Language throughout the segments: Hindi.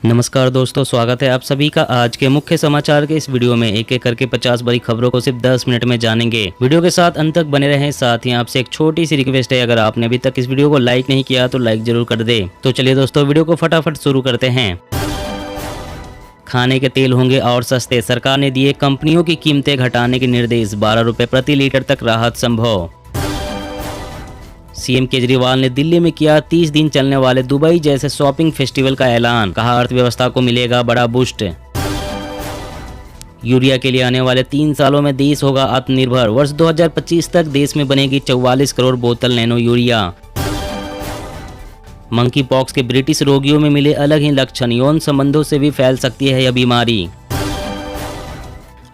नमस्कार दोस्तों, स्वागत है आप सभी का आज के मुख्य समाचार के इस वीडियो में। एक एक करके 50 बड़ी खबरों को सिर्फ 10 मिनट में जानेंगे। वीडियो के साथ अंत तक बने रहें। साथ ही आपसे एक छोटी सी रिक्वेस्ट है, अगर आपने अभी तक इस वीडियो को लाइक नहीं किया तो लाइक जरूर कर दे। तो चलिए दोस्तों, वीडियो को फटाफट शुरू करते हैं। खाने के तेल होंगे और सस्ते, सरकार ने दिए कंपनियों की कीमतें घटाने के निर्देश। 12 रुपए प्रति लीटर तक राहत संभव। सीएम केजरीवाल ने दिल्ली में किया 30 दिन चलने वाले दुबई जैसे शॉपिंग फेस्टिवल का ऐलान। कहा अर्थव्यवस्था को मिलेगा बड़ा बूस्ट। यूरिया के लिए आने वाले 3 सालों में देश होगा आत्मनिर्भर। वर्ष 2025 तक देश में बनेगी 44 करोड़ बोतल नैनो यूरिया। मंकी पॉक्स के ब्रिटिश रोगियों में मिले अलग ही लक्षण, यौन संबंधों से भी फैल सकती है यह बीमारी।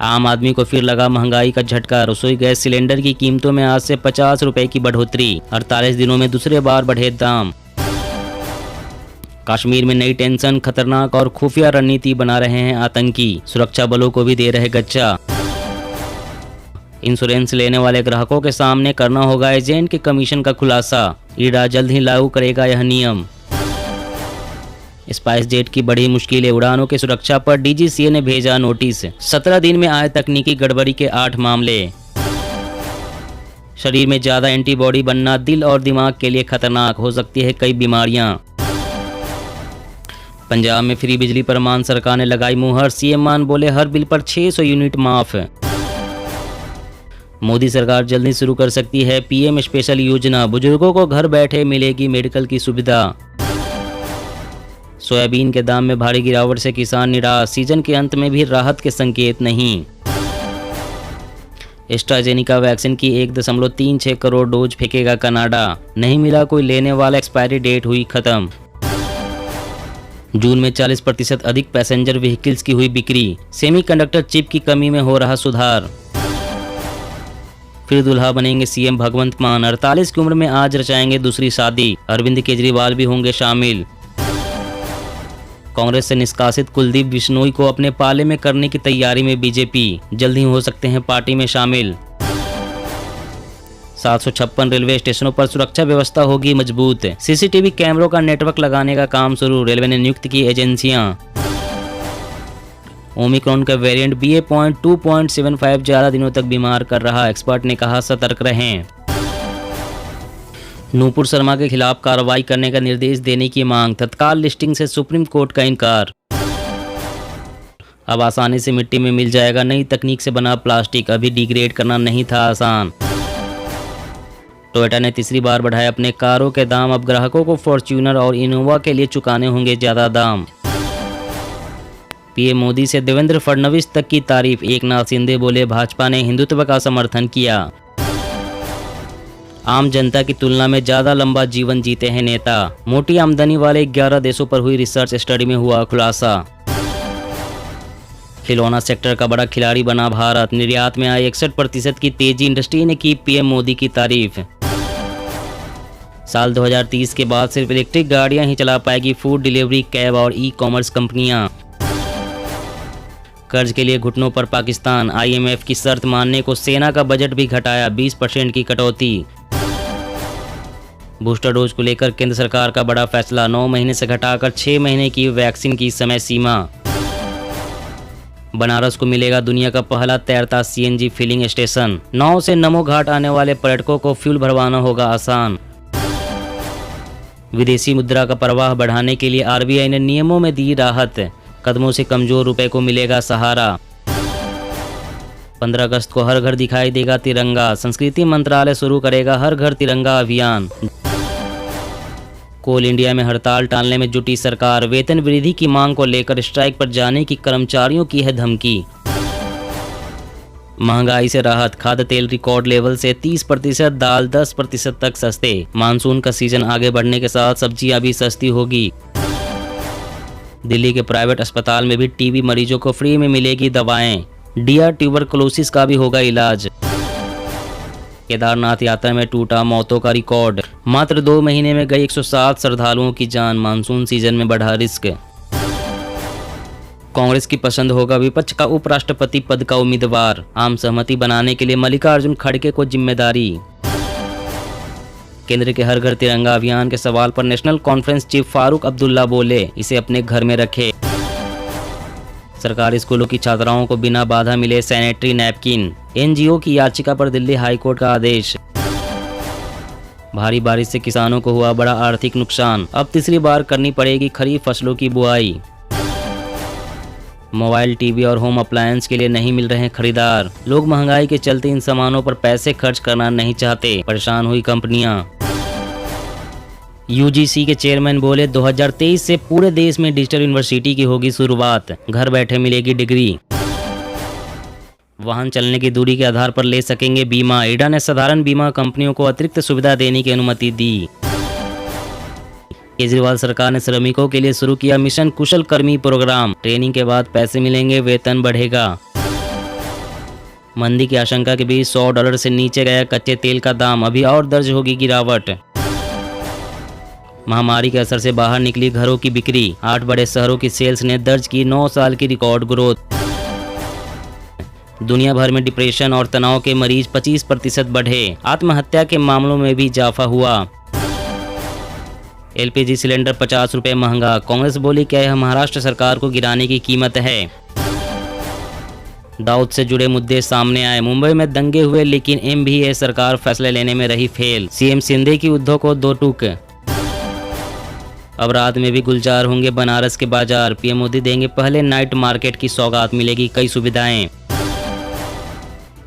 आम आदमी को फिर लगा महंगाई का झटका। रसोई गैस सिलेंडर की कीमतों में आज से 50 रुपए की बढ़ोतरी। 48 दिनों में दूसरे बार बढ़े दाम। कश्मीर में नई टेंशन, खतरनाक और खुफिया रणनीति बना रहे हैं आतंकी। सुरक्षा बलों को भी दे रहे गच्चा। इंश्योरेंस लेने वाले ग्राहकों के सामने करना होगा एजेंट के कमीशन का खुलासा। ईडा जल्द ही लागू करेगा यह नियम। स्पाइस जेट की बड़ी मुश्किलें, उड़ानों की सुरक्षा पर डीजीसीए ने भेजा नोटिस। 17 दिन में आए तकनीकी गड़बड़ी के 8 मामले। शरीर में ज्यादा एंटीबॉडी बनना दिल और दिमाग के लिए खतरनाक, हो सकती है कई बीमारियां। पंजाब में फ्री बिजली पर मान सरकार ने लगाई मुहर। सीएम मान बोले हर बिल पर 600 यूनिट माफ। मोदी सरकार जल्द ही शुरू कर सकती है पीएम स्पेशल योजना। बुजुर्गों को घर बैठे मिलेगी मेडिकल की सुविधा। सोयाबीन के दाम में भारी गिरावट से किसान निराश। सीजन के अंत में भी राहत के संकेत नहीं। एस्ट्राजेनिका वैक्सीन की 1.36 करोड़ डोज फेंकेगा कनाडा। नहीं मिला कोई लेने वाला, एक्सपायरी डेट हुई खत्म। जून में 40% अधिक पैसेंजर व्हीकल्स की हुई बिक्री। सेमीकंडक्टर चिप की कमी में हो रहा सुधार। फिर दुल्हा बनेंगे सीएम भगवंत मान। 48 की उम्र में आज रचाएंगे दूसरी शादी। अरविंद केजरीवाल भी होंगे शामिल। कांग्रेस से निष्कासित कुलदीप बिश्नोई को अपने पाले में करने की तैयारी में बीजेपी। जल्द ही हो सकते हैं पार्टी में शामिल। 756 रेलवे स्टेशनों पर सुरक्षा व्यवस्था होगी मजबूत। सीसीटीवी कैमरों का नेटवर्क लगाने का काम शुरू। रेलवे ने नियुक्त की एजेंसियां। ओमिक्रॉन का वेरिएंट BA.2.75 ज्यादा दिनों तक बीमार कर रहा। एक्सपर्ट ने कहा सतर्क रहें। नूपुर शर्मा के खिलाफ कार्रवाई करने का निर्देश देने की मांग। तत्काल लिस्टिंग से सुप्रीम कोर्ट का इनकार। अब आसानी से मिट्टी में मिल जाएगा नई तकनीक से बना प्लास्टिक। अभी डिग्रेड करना नहीं था आसान। टोयोटा ने तीसरी बार बढ़ाए अपने कारों के दाम। अब ग्राहकों को फॉर्च्यूनर और इनोवा के लिए चुकाने होंगे ज्यादा दाम। पीएम मोदी से देवेंद्र फडणवीस तक की तारीफ। एकनाथ शिंदे बोले भाजपा ने हिंदुत्व का समर्थन किया। आम जनता की तुलना में ज्यादा लंबा जीवन जीते हैं नेता। मोटी आमदनी वाले 11 देशों पर हुई रिसर्च स्टडी में हुआ खुलासा। खिलौना सेक्टर का बड़ा खिलाड़ी बना भारत। निर्यात में आई 61% की तेजी। इंडस्ट्री ने की पीएम मोदी की तारीफ। साल 2030 के बाद सिर्फ इलेक्ट्रिक गाड़ियां ही चला पाएगी फूड डिलीवरी, कैब और ई-कॉमर्स कंपनियां। कर्ज के लिए घुटनों पर पाकिस्तान। IMF की शर्त मानने को सेना का बजट भी घटाया। 20% की कटौती। बूस्टर डोज को लेकर केंद्र सरकार का बड़ा फैसला। 9 महीने से घटाकर 6 महीने की वैक्सीन की समय सीमा। बनारस को मिलेगा दुनिया का पहला तैरता CNG फिलिंग स्टेशन। नाव से नमो घाट आने वाले पर्यटकों को फ्यूल भरवाना होगा आसान। विदेशी मुद्रा का प्रवाह बढ़ाने के लिए RBI ने नियमों में दी राहत। कदमों से कमजोर रुपए को मिलेगा सहारा। 15 अगस्त को हर घर दिखाई देगा तिरंगा। संस्कृति मंत्रालय शुरू करेगा हर घर तिरंगा अभियान। कोल इंडिया में हड़ताल टालने में जुटी सरकार। वेतन वृद्धि की मांग को लेकर स्ट्राइक पर जाने की कर्मचारियों की है धमकी। महंगाई से राहत। खाद्य तेल रिकॉर्ड लेवल से 30%, दाल 10% तक सस्ते। मानसून का सीजन आगे बढ़ने के साथ सब्जियां भी सस्ती होगी। दिल्ली के प्राइवेट अस्पताल में भी टीबी मरीजों को फ्री में मिलेगी दवाएं। DR ट्यूबरकुलोसिस का भी होगा इलाज। केदारनाथ यात्रा में टूटा मौतों का रिकॉर्ड। मात्र 2 महीने में गई 107 श्रद्धालुओं की जान। मानसून सीजन में बढ़ा रिस्क। कांग्रेस की पसंद होगा विपक्ष का उपराष्ट्रपति पद का उम्मीदवार। आम सहमति बनाने के लिए मल्लिकार्जुन खड़गे को जिम्मेदारी। केंद्र के हर घर तिरंगा अभियान के सवाल पर national conference chief Farooq Abdullah बोले, इसे अपने घर में रखे। सरकारी स्कूलों की छात्राओं को बिना बाधा मिले सैनिटरी नैपकिन, एनजीओ की याचिका पर दिल्ली हाईकोर्ट का आदेश। भारी बारिश से किसानों को हुआ बड़ा आर्थिक नुकसान, अब तीसरी बार करनी पड़ेगी खरीफ फसलों की बुआई। मोबाइल, टीवी और होम अप्लायंस के लिए नहीं मिल रहे खरीदार, लोग महंगाई के चलते इन सामानों पर पैसे खर्च करना नहीं चाहते, परेशान हुई कंपनियां। यूजीसी के चेयरमैन बोले, 2023 से पूरे देश में डिजिटल यूनिवर्सिटी की होगी शुरुआत, घर बैठे मिलेगी डिग्री। वाहन चलने की दूरी के आधार पर ले सकेंगे बीमा, इडा ने साधारण बीमा कंपनियों को अतिरिक्त सुविधा देने की अनुमति दी। केजरीवाल सरकार ने श्रमिकों के लिए शुरू किया मिशन कुशल कर्मी प्रोग्राम, ट्रेनिंग के बाद पैसे मिलेंगे, वेतन बढ़ेगा। मंदी की आशंका के बीच $100 से नीचे गया कच्चे तेल का दाम, अभी और दर्ज होगी गिरावट। महामारी के असर से बाहर निकली घरों की बिक्री, 8 बड़े शहरों की सेल्स ने दर्ज की 9 साल की रिकॉर्ड ग्रोथ। दुनिया भर में डिप्रेशन और तनाव के मरीज 25% बढ़े, आत्महत्या के मामलों में भी इजाफा हुआ। एलपीजी सिलेंडर 50 रुपए महंगा, कांग्रेस बोली क्या यह महाराष्ट्र सरकार को गिराने की कीमत है। दाऊद से जुड़े मुद्दे सामने आए, मुंबई में दंगे हुए लेकिन एमवीए सरकार फैसले लेने में रही फेल, सीएम शिंदे की उद्धव को 2 टूक। अब रात में भी गुलजार होंगे बनारस के बाजार, पीएम मोदी देंगे पहले नाइट मार्केट की सौगात, मिलेगी कई सुविधाएं।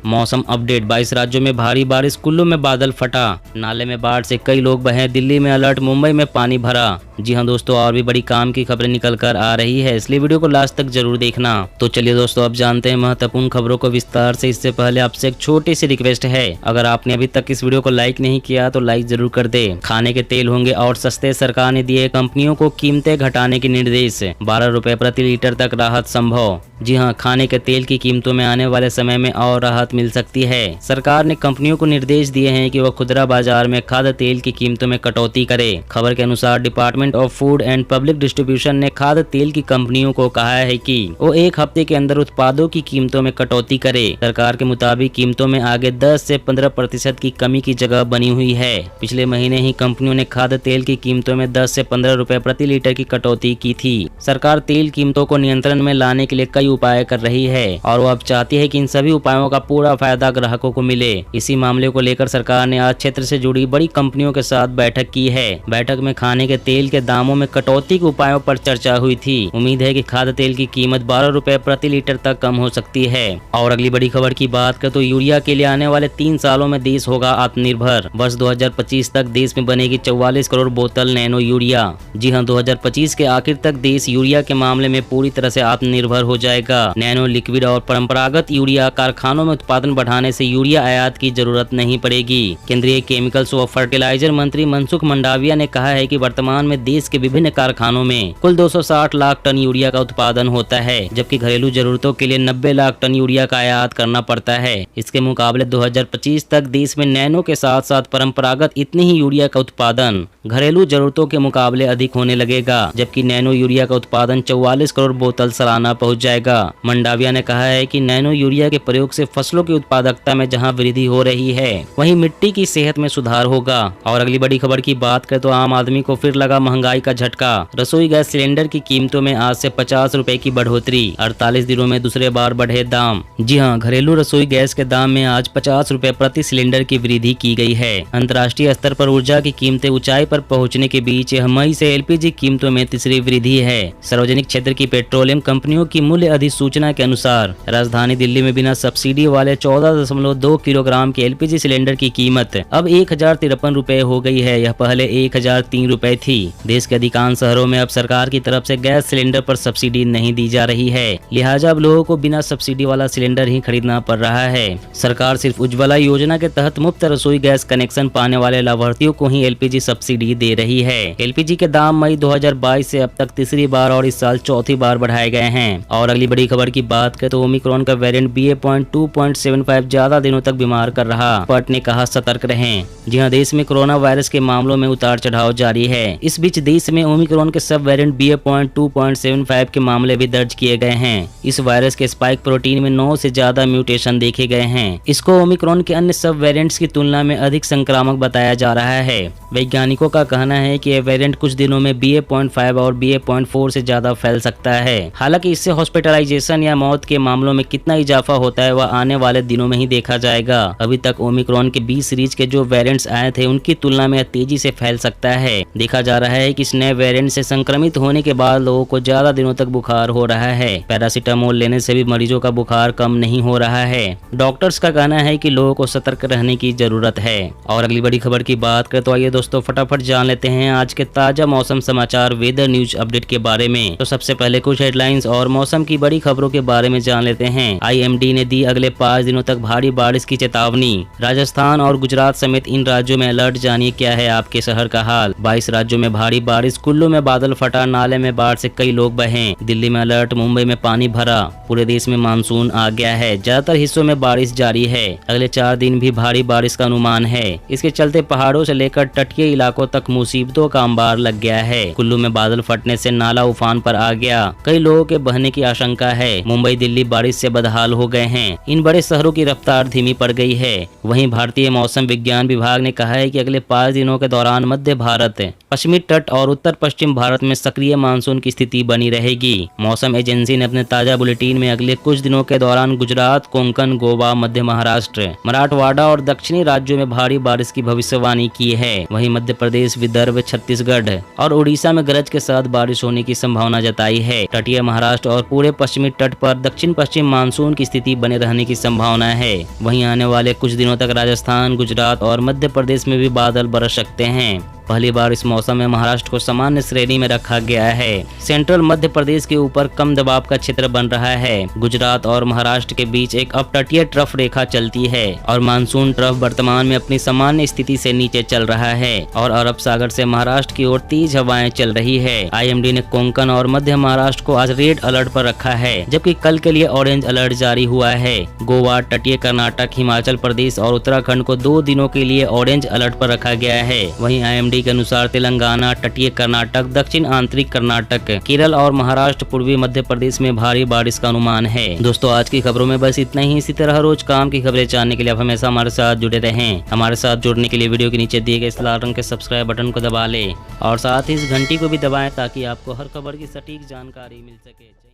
मौसम अपडेट, 22 राज्यों में भारी बारिश, कुल्लू में बादल फटा, नाले में बाढ़ से कई लोग बहे, दिल्ली में अलर्ट, मुंबई में पानी भरा। जी हाँ दोस्तों, और भी बड़ी काम की खबरें निकल कर आ रही है, इसलिए वीडियो को लास्ट तक जरूर देखना। तो चलिए दोस्तों, अब जानते हैं महत्वपूर्ण खबरों को विस्तार से। इससे पहले आपसे एक छोटी सी रिक्वेस्ट है, अगर आपने अभी तक इस वीडियो को लाइक नहीं किया तो लाइक जरूर कर दे। खाने के तेल होंगे और सस्ते, सरकार ने दिए कंपनियों को कीमतें घटाने के निर्देश, 12 रुपए प्रति लीटर तक राहत संभव। जी हाँ, खाने के तेल की कीमतों में आने वाले समय में और राहत मिल सकती है। सरकार ने कंपनियों को निर्देश दिए हैं कि वह खुदरा बाजार में खाद्य तेल की कीमतों में कटौती करे। खबर के अनुसार department of food and public distribution ने खाद्य तेल की कंपनियों को कहा है कि वो 1 हफ्ते के अंदर उत्पादों की कीमतों में कटौती करे। सरकार के मुताबिक कीमतों में आगे 10 से 15% की कमी की जगह बनी हुई है। पिछले महीने ही कंपनियों ने खाद्य तेल की कीमतों में 10 से 15 रुपए प्रति लीटर की कटौती की थी। सरकार तेल कीमतों को नियंत्रण में लाने के लिए कई उपाय कर रही है और वो अब चाहती है कि इन सभी उपायों का पूरा फायदा ग्राहकों को मिले। इसी मामले को लेकर सरकार ने आज क्षेत्र से जुड़ी बड़ी कंपनियों के साथ बैठक की है। बैठक में खाने के तेल के दामों में कटौती के उपायों पर चर्चा हुई थी। उम्मीद है कि खाद्य तेल की कीमत 12 रुपए प्रति लीटर तक कम हो सकती है। और अगली बड़ी खबर की बात करें तो यूरिया के लिए आने वाले 3 सालों में देश होगा आत्मनिर्भर। वर्ष 2025 तक देश में बनेगी 44 करोड़ बोतल नैनो यूरिया। जी हाँ, 2025 के आखिर तक देश यूरिया के मामले में पूरी तरह से आत्मनिर्भर हो जाएगा। नैनो, लिक्विड और परंपरागत यूरिया कारखानों में उत्पादन बढ़ाने से यूरिया आयात की जरूरत नहीं पड़ेगी। केंद्रीय केमिकल्स व फर्टिलाइजर मंत्री मनसुख मंडाविया ने कहा है कि वर्तमान में देश के विभिन्न कारखानों में कुल 260 लाख टन यूरिया का उत्पादन होता है, जबकि घरेलू जरूरतों के लिए 90 लाख टन यूरिया का आयात करना पड़ता है। इसके मुकाबले 2025 तक देश में नैनो के साथ साथ परंपरागत इतनी ही यूरिया का उत्पादन घरेलू जरूरतों के मुकाबले अधिक होने लगेगा, जबकि नैनो यूरिया का उत्पादन 44 करोड़ बोतल सालाना पहुंच जाएगा। मंडाविया ने कहा है कि नैनो यूरिया के प्रयोग से फसलों की उत्पादकता में जहां वृद्धि हो रही है, वहीं मिट्टी की सेहत में सुधार होगा। और अगली बड़ी खबर की बात करें तो आम आदमी को फिर लगा महंगाई का झटका। रसोई गैस सिलेंडर की कीमतों में आज से 50 रुपए की बढ़ोतरी, 48 दिनों में दूसरे बार बढ़े दाम। जी हाँ, घरेलू रसोई गैस के दाम में आज 50 रुपए प्रति सिलेंडर की वृद्धि की गई है। अंतर्राष्ट्रीय स्तर पर ऊर्जा की कीमतें ऊंचाई पर पहुंचने के बीच यह मई से एलपीजी कीमतों में तीसरी वृद्धि है। सार्वजनिक क्षेत्र की पेट्रोलियम कंपनियों की मूल्य अधिसूचना के अनुसार राजधानी दिल्ली में बिना सब्सिडी वाले 14.2 किलोग्राम के एलपीजी सिलेंडर की कीमत अब 1053 रुपए हो गई है। यह पहले 1003 रुपए थी। देश के अधिकांश शहरों में अब सरकार की तरफ से गैस सिलेंडर पर सब्सिडी नहीं दी जा रही है, लिहाजा अब लोगों को बिना सब्सिडी वाला सिलेंडर ही खरीदना पड़ रहा है। सरकार सिर्फ उज्ज्वला योजना के तहत मुफ्त रसोई गैस कनेक्शन पाने वाले लाभार्थियों को ही एलपीजी सब्सिडी दे रही है। एलपीजी के दाम मई 2022 से अब तक तीसरी बार और इस साल चौथी बार बढ़ाए गए हैं। और अगली बड़ी खबर की बात करें तो ओमिक्रॉन का वेरिएंट BA.2 2.75 ज्यादा दिनों तक बीमार कर रहा। एक्सपर्ट ने कहा सतर्क रहें। जी हाँ, देश में कोरोना वायरस के मामलों में उतार चढ़ाव जारी है। इस बीच देश में ओमिक्रॉन के सब वेरिएंट BA.2.75 के मामले भी दर्ज किए गए हैं। इस वायरस के स्पाइक प्रोटीन में 9 से ज्यादा म्यूटेशन देखे गए हैं। इसको ओमिक्रॉन के अन्य सब वेरिएंट्स की तुलना में अधिक संक्रामक बताया जा रहा है। वैज्ञानिकों का कहना है कि यह वेरिएंट कुछ दिनों में BA.5 और BA.4 से ज्यादा फैल सकता है। हालांकि इससे हॉस्पिटलाइजेशन या मौत के मामलों में कितना इजाफा होता है वह आने वाले दिनों में ही देखा जाएगा। अभी तक ओमिक्रॉन के 20 सीरीज के जो वेरिएंट्स आए थे उनकी तुलना में तेजी से फैल सकता है। देखा जा रहा है कि इस नए वेरिएंट से संक्रमित होने के बाद लोगों को ज्यादा दिनों तक बुखार हो रहा है। पैरासीटामोल लेने से भी मरीजों का बुखार कम नहीं हो रहा है। डॉक्टर्स का कहना है कि लोगों को सतर्क रहने की जरूरत है। और अगली बड़ी खबर की बात करें तो आइए दोस्तों फटाफट जान लेते हैं आज के ताजा मौसम समाचार वेदर न्यूज अपडेट के बारे में। तो सबसे पहले कुछ हेडलाइंस और मौसम की बड़ी खबरों के बारे में जान लेते हैं। IMD ने दी अगले 5 दिनों तक भारी बारिश की चेतावनी। राजस्थान और गुजरात समेत इन राज्यों में अलर्ट। जानिए क्या है आपके शहर का हाल। 22 राज्यों में भारी बारिश। कुल्लू में बादल फटा, नाले में बाढ़ से कई लोग बहे। दिल्ली में अलर्ट, मुंबई में पानी भरा। पूरे देश में मानसून आ गया है। ज्यादातर हिस्सों में बारिश जारी है। अगले 4 दिन भी भारी बारिश का अनुमान है। इसके चलते पहाड़ों से लेकर तटीय इलाकों तक मुसीबतों का अंबार लग गया है। कुल्लू में बादल फटने से नाला उफान पर आ गया। कई लोगों के बहने की आशंका है। मुंबई, दिल्ली बारिश से बदहाल हो गए हैं। इन बड़े शहरों की रफ्तार धीमी पड़ गई है। वहीं भारतीय मौसम विज्ञान विभाग ने कहा है कि अगले 5 दिनों के दौरान मध्य भारत, पश्चिमी तट और उत्तर पश्चिम भारत में सक्रिय मानसून की स्थिति बनी रहेगी। मौसम एजेंसी ने अपने ताजा बुलेटिन में अगले कुछ दिनों के दौरान गुजरात, कोंकण, गोवा, मध्य महाराष्ट्र, मराठवाड़ा और दक्षिणी राज्यों में भारी बारिश की भविष्यवाणी की है। वहीं मध्य प्रदेश, विदर्भ, छत्तीसगढ़ और उड़ीसा में गरज के साथ बारिश होने की संभावना जताई है। तटीय महाराष्ट्र और पूरे पश्चिमी तट पर दक्षिण पश्चिम मानसून की स्थिति बने रहने की संभावना है। वहीं आने वाले कुछ दिनों तक राजस्थान, गुजरात और मध्य प्रदेश में भी बादल बरस सकते हैं। पहली बार इस मौसम में महाराष्ट्र को सामान्य श्रेणी में रखा गया है। सेंट्रल मध्य प्रदेश के ऊपर कम दबाव का क्षेत्र बन रहा है। गुजरात और महाराष्ट्र के बीच एक अपतटीय ट्रफ रेखा चलती है और मानसून ट्रफ वर्तमान में अपनी सामान्य स्थिति से नीचे चल रहा है और अरब सागर से महाराष्ट्र की ओर तेज हवाएं चल रही है। IMD ने कोंकण और मध्य महाराष्ट्र को आज रेड अलर्ट पर रखा है, जबकि कल के लिए ऑरेंज अलर्ट जारी हुआ है। गोवा, तटीय कर्नाटक, हिमाचल प्रदेश और उत्तराखंड को 2 दिनों के लिए ऑरेंज अलर्ट पर रखा गया है। वहीं IMD के अनुसार तेलंगाना, तटीय कर्नाटक, दक्षिण आंतरिक कर्नाटक, केरल और महाराष्ट्र, पूर्वी मध्य प्रदेश में भारी बारिश का अनुमान है। दोस्तों आज की खबरों में बस इतना ही। इसी तरह रोज काम की खबरें जानने के लिए आप हमेशा हमारे साथ जुड़े रहें। हमारे साथ जुड़ने के लिए वीडियो के नीचे दिए गए इस लाल रंग के सब्सक्राइब बटन को दबा लें और साथ ही इस घंटी को भी दबाएं ताकि आपको हर खबर की सटीक जानकारी मिल सके।